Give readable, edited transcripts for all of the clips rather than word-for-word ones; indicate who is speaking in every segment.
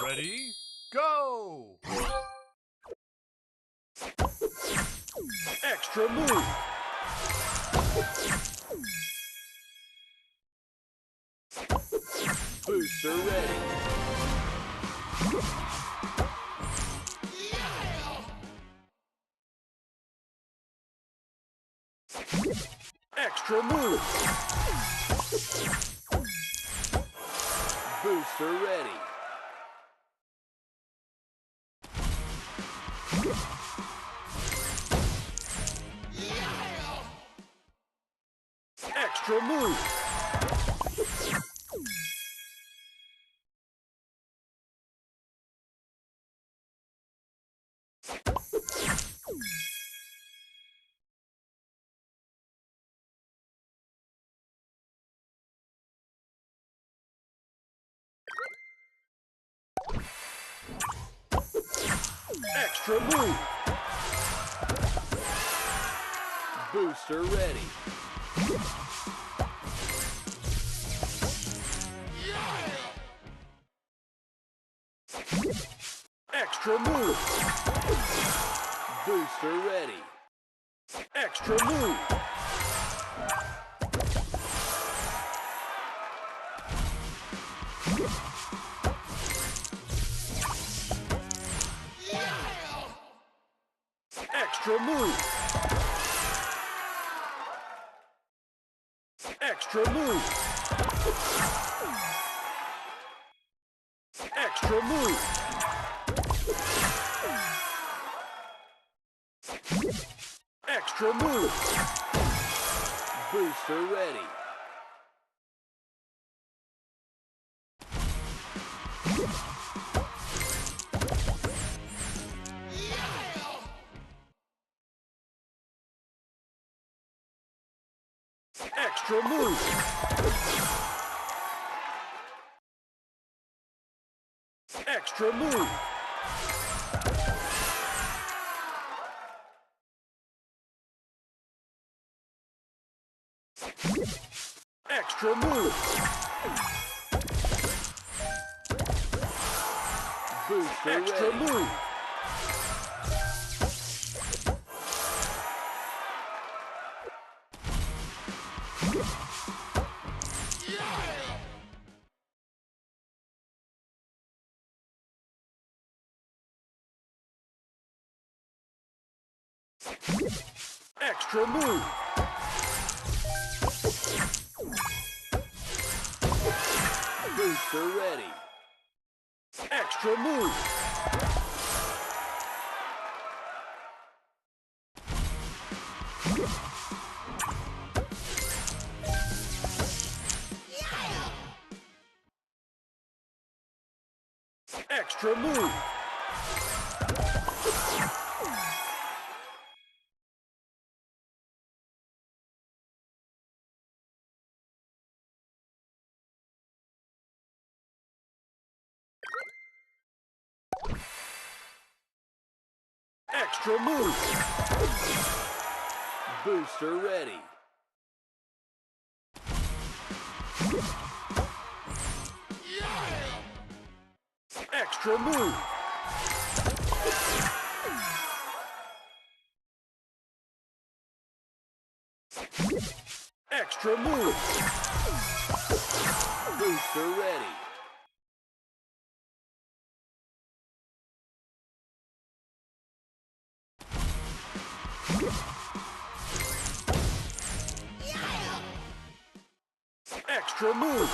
Speaker 1: Ready, go!
Speaker 2: Extra move. Booster ready. Extra move. Booster ready. Extra move. Extra move. Booster ready. Extra move. Booster ready. Extra move. Extra move. Extra move. Extra move. Extra move. Booster ready. Extra move. Extra move. Extra move. Booster extra ready. Move. Extra move. Booster ready. Extra move. Extra move. Extra move. Booster ready. Extra move. Extra move. Booster ready. Extra move.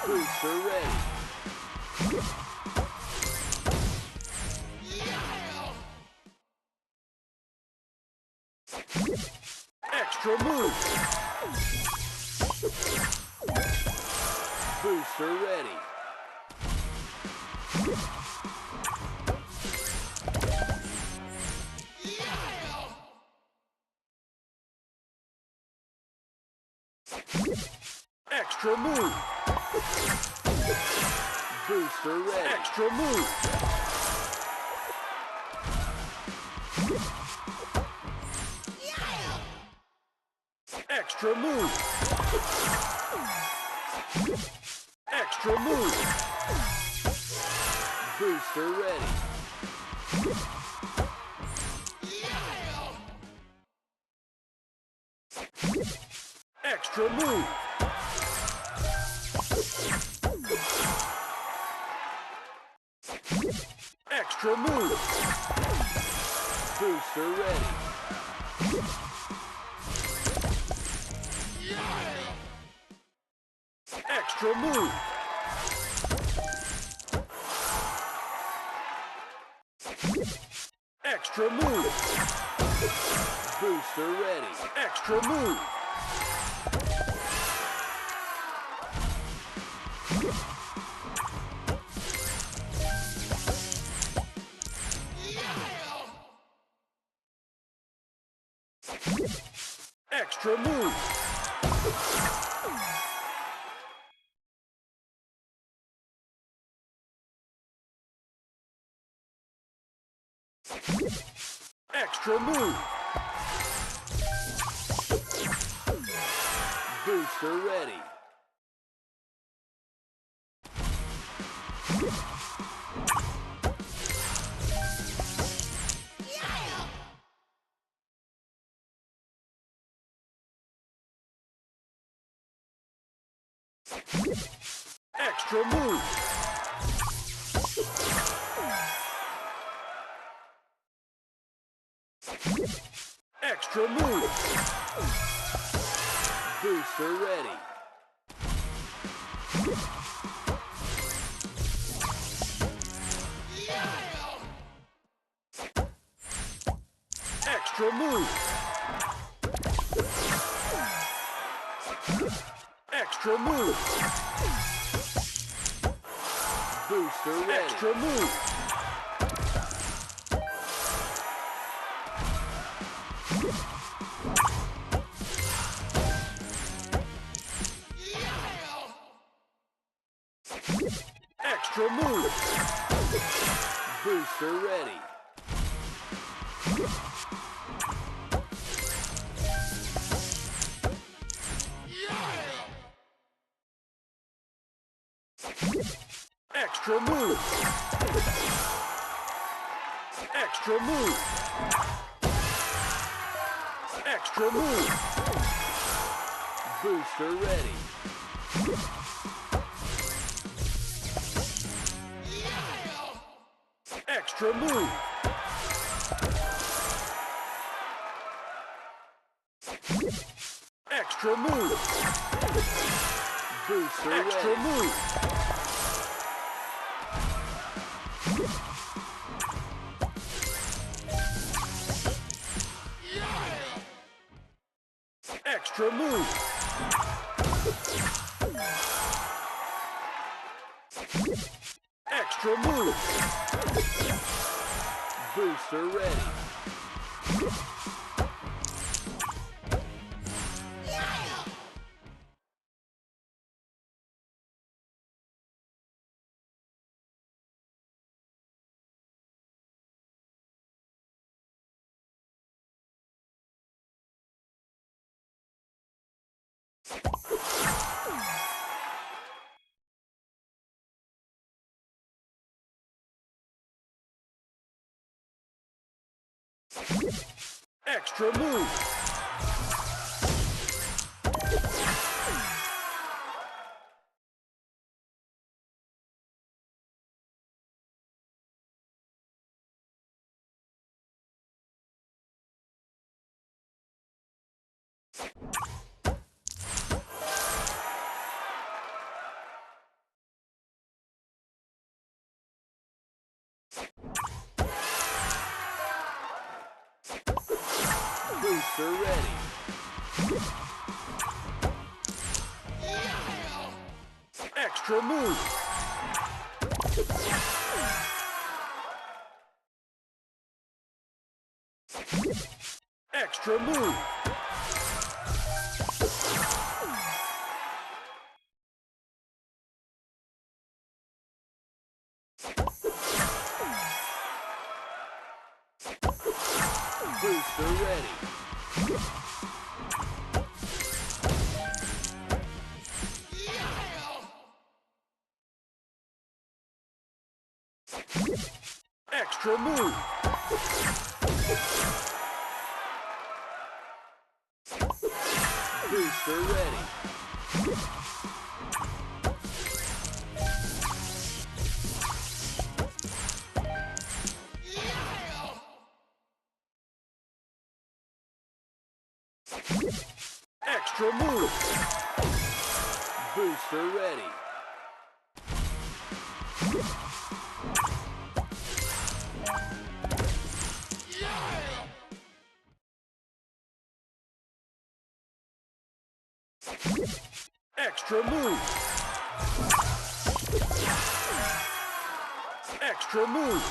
Speaker 2: Booster ready. Extra move. Booster ready. Extra move. Booster ready. Extra move. Extra move. Extra move. Booster ready. Extra move. Extra move. Booster ready. Extra move. Extra move. Booster ready. Extra move. Extra move. Extra move. Booster ready. Extra move. Extra move. Booster ready. Extra move. Extra move. Booster ready. Extra move. Extra move. Booster ready. Extra move. Extra move. Extra move. Booster ready. Extra move. Extra move. Booster ready. Extra move. Extra move. Extra move. Booster ready. Extra move. Booster ready. Extra move. Extra move. Booster ready. Extra move. Booster ready. Extra move. Booster ready. Extra move. Extra move.